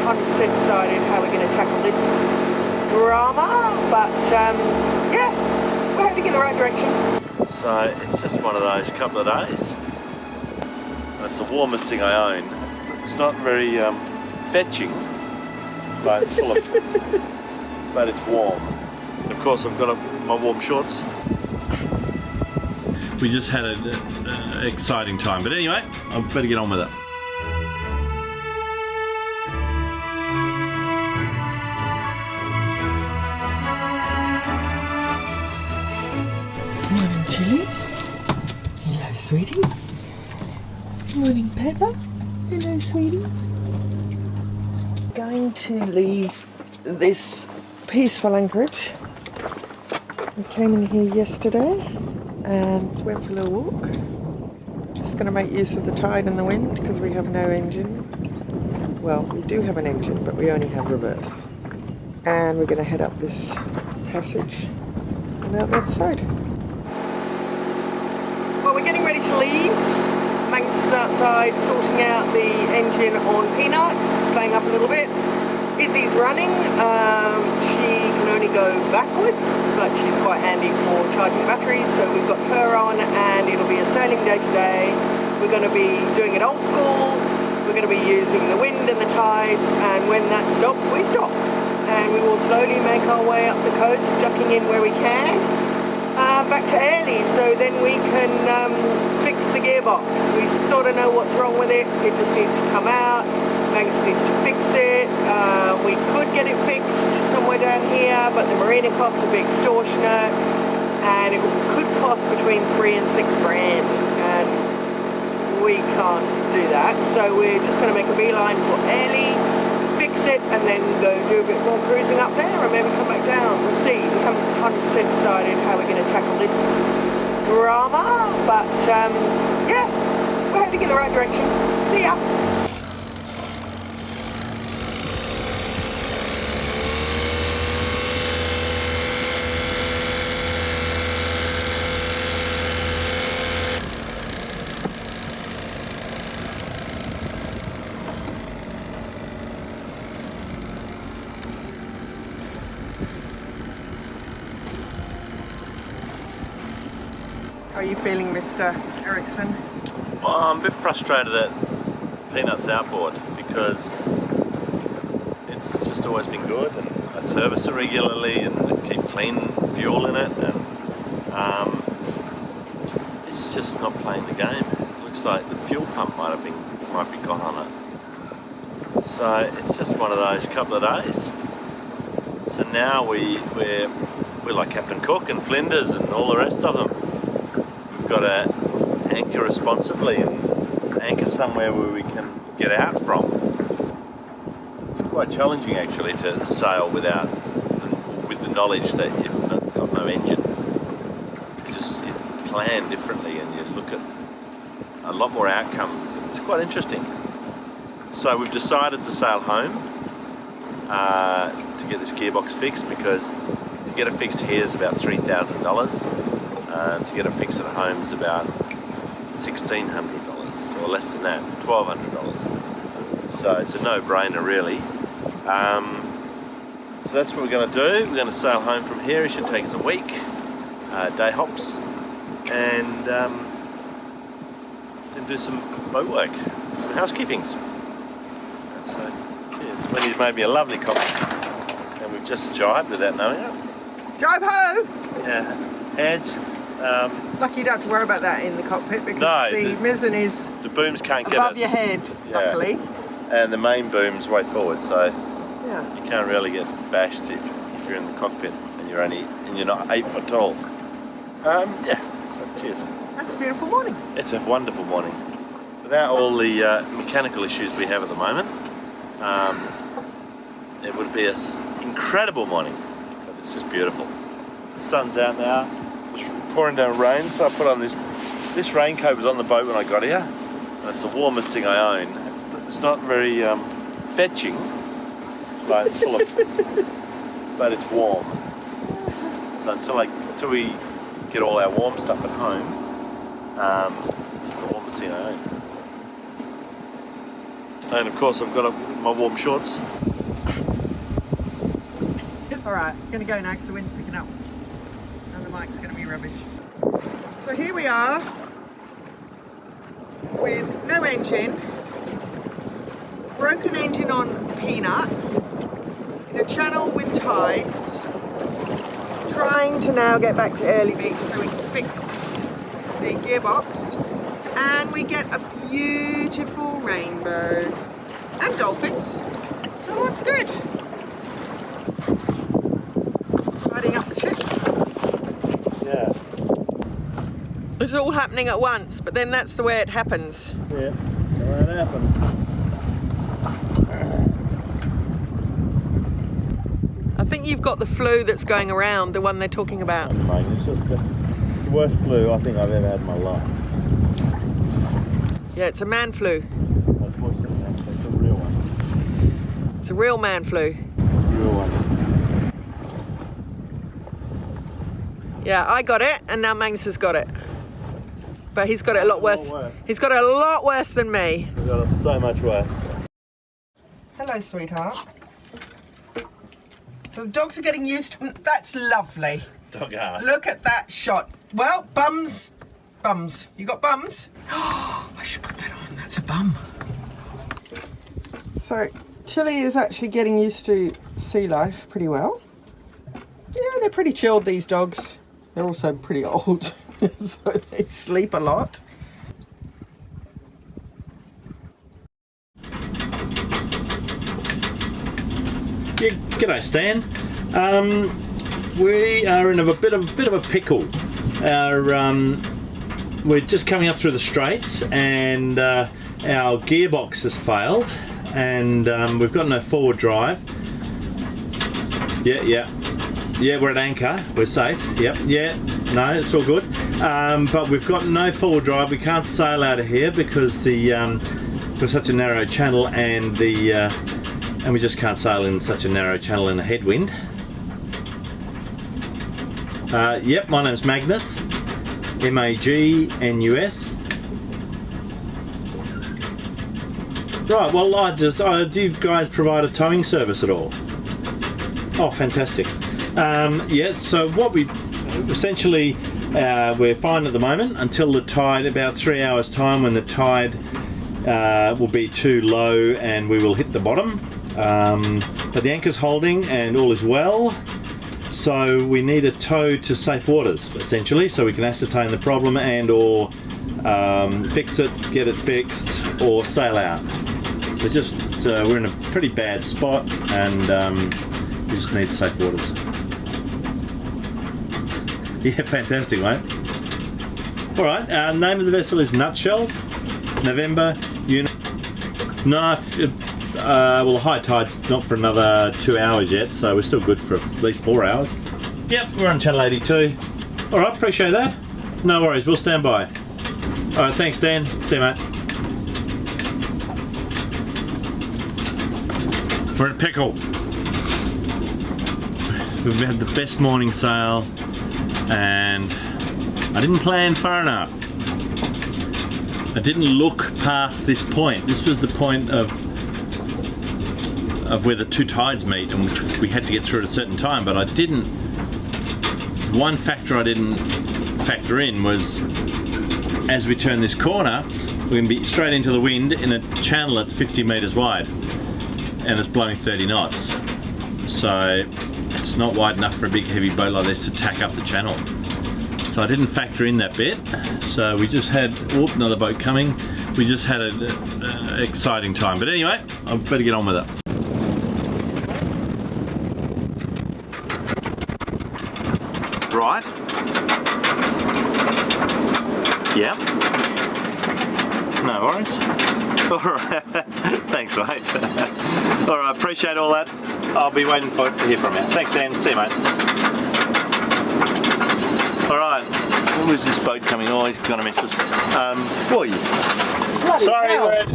100% decided how we're going to tackle this drama, but yeah, we're heading in the right direction. So it's just one of those couple of days. It's the warmest thing I own. It's not very fetching, but it's full of, but it's warm. Of course, I've got my warm shorts. We just had an exciting time, but anyway, I better get on with it. Morning, Chili. Hello, sweetie. Morning, Pepper. Hello, sweetie. Going to leave this peaceful anchorage. We came in here yesterday and went for a little walk. Just going to make use of the tide and the wind because we have no engine. Well, we do have an engine, but we only have reverse. And we're going to head up this passage and out that side. Well, we're getting ready to leave. Magnus is outside sorting out the engine on Peanut because it's playing up a little bit. Izzy's running. She can only go backwards, but she's quite handy for charging batteries, so we've got her on and it'll be a sailing day today. We're going to be doing it old school. We're going to be using the wind and the tides, and when that stops, we stop. And we will slowly make our way up the coast, ducking in where we can. Back to Airlie, so then we can fix the gearbox. We sort of know what's wrong with it. It just needs to come out. Magnus needs to fix it. We could get it fixed somewhere down here, but the marina costs would be extortionate, and it could cost between 3 and 6 grand, and we can't do that. So we're just going to make a beeline for Airlie, fix it, and then go do a bit more cruising up there, and maybe come back down. We'll see. We haven't 100% decided how we're going to tackle this drama, but yeah, we're heading in the right direction. See ya. How are you feeling, Mr. Erickson? Well, I'm a bit frustrated that Peanut's outboard because it's just always been good, and I service it regularly and keep clean fuel in it, and it's just not playing the game. It looks like the fuel pump might be gone on it. So it's just one of those couple of days. So now we're like Captain Cook and Flinders and all the rest of them. We've got to anchor responsibly and anchor somewhere where we can get out from. It's quite challenging actually to sail with the knowledge that you've got no engine. You plan differently and you look at a lot more outcomes. It's quite interesting. So we've decided to sail home to get this gearbox fixed, because to get it fixed here is about $3,000. To get it fixed at home is about $1,600, or less than that, $1,200. So it's a no-brainer really. So that's what we're going to do. We're going to sail home from here. It should take us a week, day hops, and do some boat work, some housekeepings. So cheers. Wendy's made me a lovely coffee, and we've just jibed without knowing it. Jibe ho! Yeah, heads. Lucky you don't have to worry about that in the cockpit, because the mizzen is the booms can't get above your head, luckily. And the main boom's way forward, so yeah, you can't really get bashed if you're in the cockpit and you're not 8 foot tall. Yeah, so cheers. That's a beautiful morning. It's a wonderful morning. Without all the mechanical issues we have at the moment, it would be an incredible morning, but it's just beautiful. The sun's out now. It's pouring down rain, so I put on this raincoat. Was on the boat when I got here, and it's the warmest thing I own. It's not very fetching, but it's full of, but it's warm. So until we get all our warm stuff at home, this is the warmest thing I own. And of course I've got my warm shorts. Alright, I'm gonna go now because the wind's picking up. And the mic's gonna be rubbish. So here we are with no engine, broken engine on Peanut, in a channel with tides, trying to now get back to Early Beach so we can fix the gearbox, and we get a beautiful rainbow and dolphins, so life's good. Riding up the ship. Yeah. It's all happening at once, but then that's the way it happens. Yeah, the way it happens. I think you've got the flu that's going around, the one they're talking about. Mate, it's the worst flu I think I've ever had in my life. Yeah, it's a man flu. That's worse than that. It's a real one. It's a real man flu. Real one. Yeah, I got it, and now Magnus has got it. But he's got it a lot worse. He's got it a lot worse than me. We've got it so much worse. Hello, sweetheart. So the dogs are getting used to... That's lovely. Dog ass. Look at that shot. Well, bums. Bums. You got bums? Oh, I should put that on. That's a bum. So, Chili is actually getting used to sea life pretty well. Yeah, they're pretty chilled, these dogs. They're also pretty old, so they sleep a lot. Yeah, g'day Stan. We are in a bit of a pickle. We're just coming up through the Straits, and our gearbox has failed, and we've got no forward drive. Yeah, we're at anchor. We're safe. Yep. Yeah. No, it's all good. But we've got no forward drive. We can't sail out of here because we're such a narrow channel, and we just can't sail in such a narrow channel in a headwind. Yep, my name's Magnus, M-A-G-N-U-S. Right, well do you guys provide a towing service at all? Oh, fantastic. Yeah, so what we essentially, we're fine at the moment until the tide, about 3 hours time, when the tide will be too low and we will hit the bottom. But the anchor's holding and all is well, so we need a tow to safe waters essentially, so we can ascertain the problem and or fix it, get it fixed, or sail out. It's just we're in a pretty bad spot, and we just need safe waters. Yeah, fantastic, mate. All right, name of the vessel is Nutshell, November, unit. No, well, the high tide's not for another 2 hours yet, so we're still good for at least 4 hours. Yep, we're on channel 82. All right, appreciate that. No worries, we'll stand by. All right, thanks, Dan. See you, mate. We're in a pickle. We've had the best morning sail, and I didn't plan far enough. I didn't look past this point. This was the point of where the two tides meet, and which we had to get through at a certain time, but I didn't. One factor I didn't factor in was, as we turn this corner, we're going to be straight into the wind in a channel that's 50 metres wide, and it's blowing 30 knots. So it's not wide enough for a big heavy boat like this to tack up the channel. So I didn't factor in that bit. So we just had, oh, another boat coming. We just had an exciting time. But anyway, I better get on with it. Right. Yeah. No worries. All right. Thanks, mate. All right, appreciate all that. I'll be waiting to hear from you. Thanks, Dan. See you, mate. All right. Where's this boat coming? Oh, he's gonna miss us. Boy. Sorry, we're...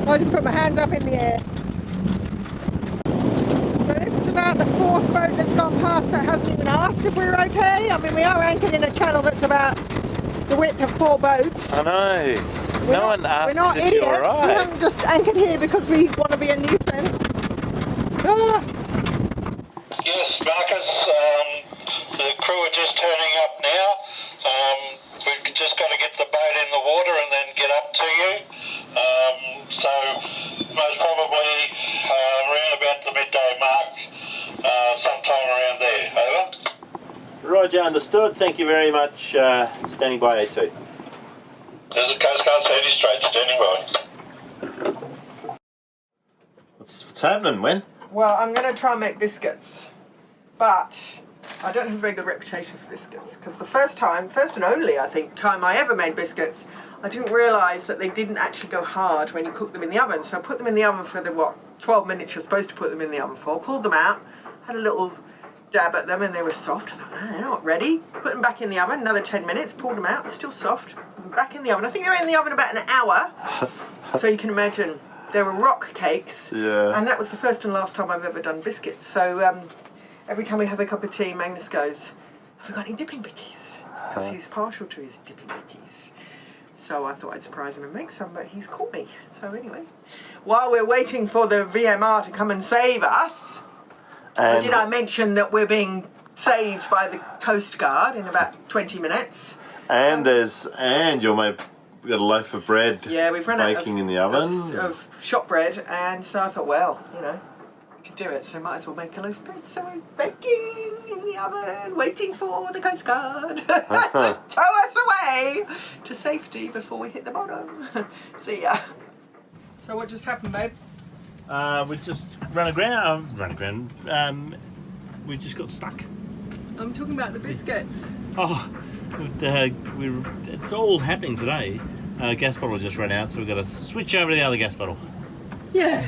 I just put my hands up in the air. So this is about about the fourth boat that's gone past that hasn't even asked if we're okay. I mean, we are anchored in a channel that's about the width of 4 boats. I know. No one asked if idiots. you're right. We haven't just anchored here because we want to be a nuisance. Ah. Yes, Marcus, the crew are just turning up now. We've just got to get the boat in the water and then get up to you. So most probably around about the midday mark, sometime around there. Over. Roger, understood. Thank you very much. Standing by A2. This is Coast Guard Sandy Straits, standing by. What's happening, Wen? Well, I'm going to try and make biscuits, but I don't have a very good reputation for biscuits because the first and only, I think, time I ever made biscuits, I didn't realise that they didn't actually go hard when you cook them in the oven. So I put them in the oven for the, 12 minutes you're supposed to put them in the oven for, pulled them out, had a little dab at them and they were soft. I thought, oh, they're not ready. Put them back in the oven, another 10 minutes, pulled them out, still soft, back in the oven. I think they were in the oven about an hour, so you can imagine. They were rock cakes, Yeah. and that was the first and last time I've ever done biscuits. So every time we have a cup of tea, Magnus goes, have we got any dipping bickies? Because he's partial to his dipping bickies. So I thought I'd surprise him and make some, but he's caught me. So anyway, while we're waiting for the VMR to come and save us, did I mention that we're being saved by the Coast Guard in about 20 minutes? And you'll make. We've got a loaf of bread. Yeah, we've run out baking in the oven. of shop bread, and so I thought, well, you know, we could do it, so might as well make a loaf of bread. So we're baking in the oven, waiting for the Coast Guard to tow us away to safety before we hit the bottom. See ya. So what just happened, babe? We just ran aground. We just got stuck. I'm talking about the biscuits. Oh, it's all happening today. Gas bottle just ran out, so we've got to switch over to the other gas bottle. Yeah.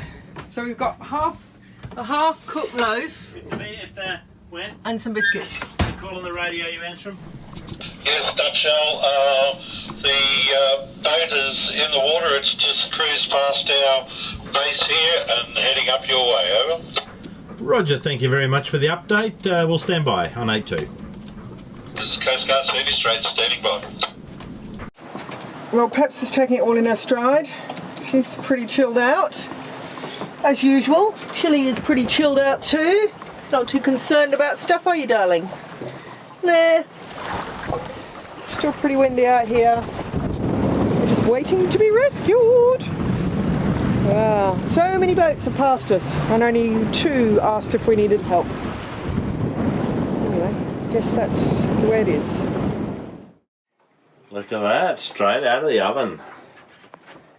So we've got a half cooked loaf When? and some biscuits. You call on the radio, you answer them? Yes, Nutshell, the boat is in the water. It's just cruised past our base here and heading up your way, over. Roger, thank you very much for the update. We'll stand by on 82. This is Coast Guard Sandy Straits, standing by. Well, Peps is taking it all in her stride. She's pretty chilled out, as usual. Chilly is pretty chilled out too. Not too concerned about stuff, are you, darling? Nah. Still pretty windy out here. We're just waiting to be rescued. Wow, so many boats have passed us, and only 2 asked if we needed help. Anyway, guess that's the way it is. Look at that, straight out of the oven.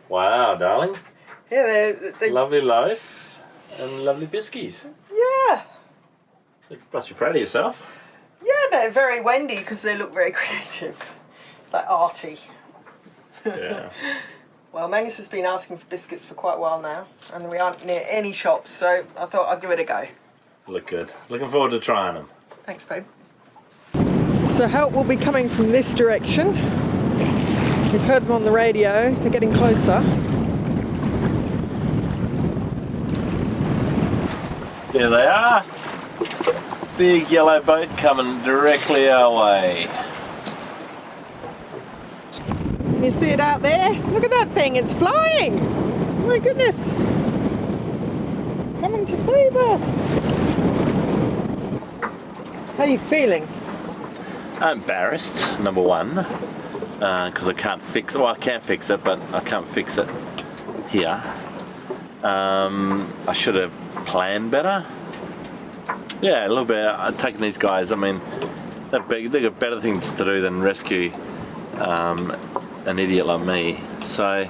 Wow, darling. Yeah, they Lovely loaf and lovely biscuits. yeah. You must be proud of yourself. Yeah, they're very Wendy because they look very creative, like arty. Yeah. Well, Magnus has been asking for biscuits for quite a while now, and we aren't near any shops, so I thought I'd give it a go. Look good. Looking forward to trying them. Thanks, babe. So help will be coming from this direction. We've heard them on the radio. They're getting closer. There they are. Big yellow boat coming directly our way. Can you see it out there? Look at that thing, it's flying! Oh my goodness! Coming to save us! How are you feeling? I'm embarrassed, number one, because I can't fix it. Well, I can fix it, but I can't fix it here. I should have planned better. Yeah, a little bit. I've taken these guys, I mean, they've got better things to do than rescue an idiot like me. So,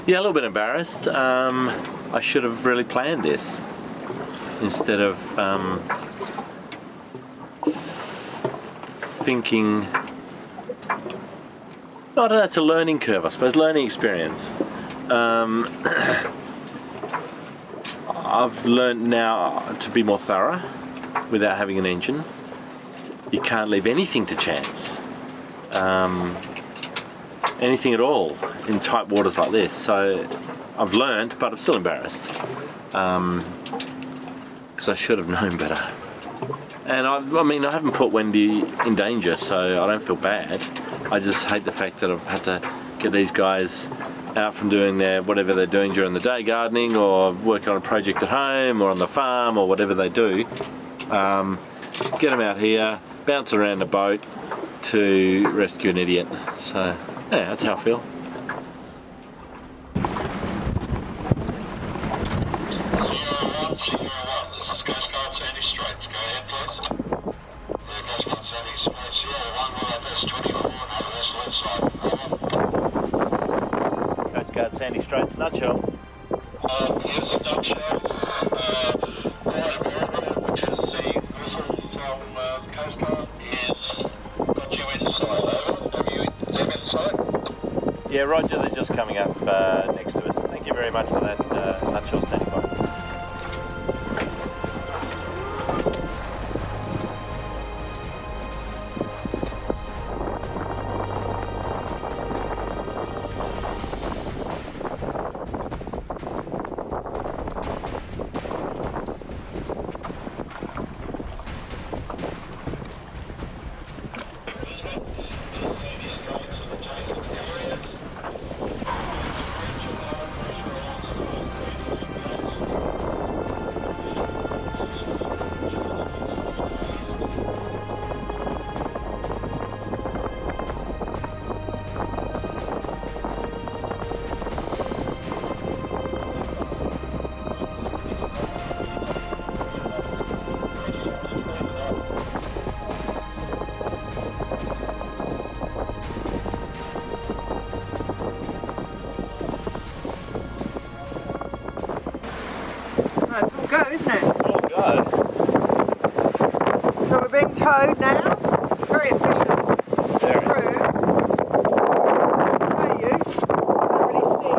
yeah, a little bit embarrassed. I should have really planned this instead of thinking. I don't know, it's a learning curve, I suppose, learning experience. I've learned now to be more thorough without having an engine. You can't leave anything to chance. Anything at all in tight waters like this. So I've learned, but I'm still embarrassed. because I should have known better. And I mean, I haven't put Wendy in danger, so I don't feel bad. I just hate the fact that I've had to get these guys out from doing whatever they're doing during the day, gardening or working on a project at home or on the farm or whatever they do. Get them out here, bounce around the boat to rescue an idiot. So yeah, that's how I feel. This is Great Sandy Straits. Go ahead, please. Great Sandy Straits, one northwest 24, northwest left side. Coast Guard Sandy Straits, nutshell. Yes, nutshell. Which is the vessel from the Coast Guard, is got you inside. Over. Have you them inside? Yeah, roger, they're just coming up next to us. Thank you very much for that nutshell standing by. It's all go, isn't it? Oh, go. So we're being towed now. Very efficient crew. How are you? Can't really see.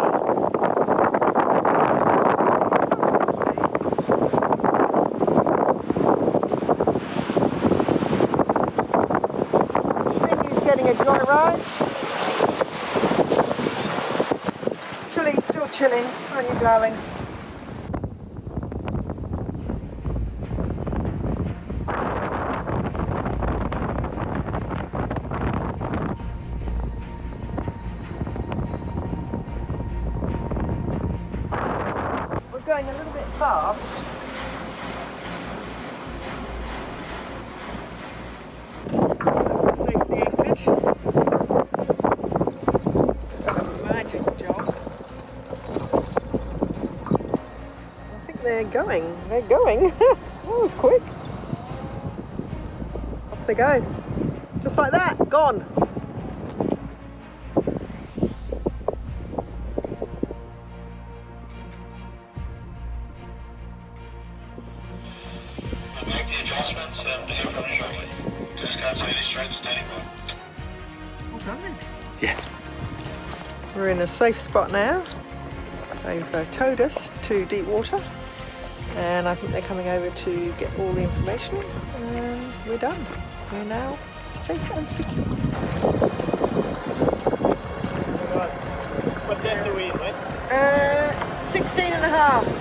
Wendy's getting a joyride. Chilly's still chilling, aren't you, darling? Going a little bit fast. Safely anchored. Done a magic job. I think they're going. They're going. That was quick. Off they go. Just like that. Gone. Make the adjustments and hear from you shortly. Great Sandy Straits, standing by. Well done then. Yeah. We're in a safe spot now. They've towed us to deep water, and I think they're coming over to get all the information, and we're done. We're now safe and secure. What depth are we in, mate? 16 and a half.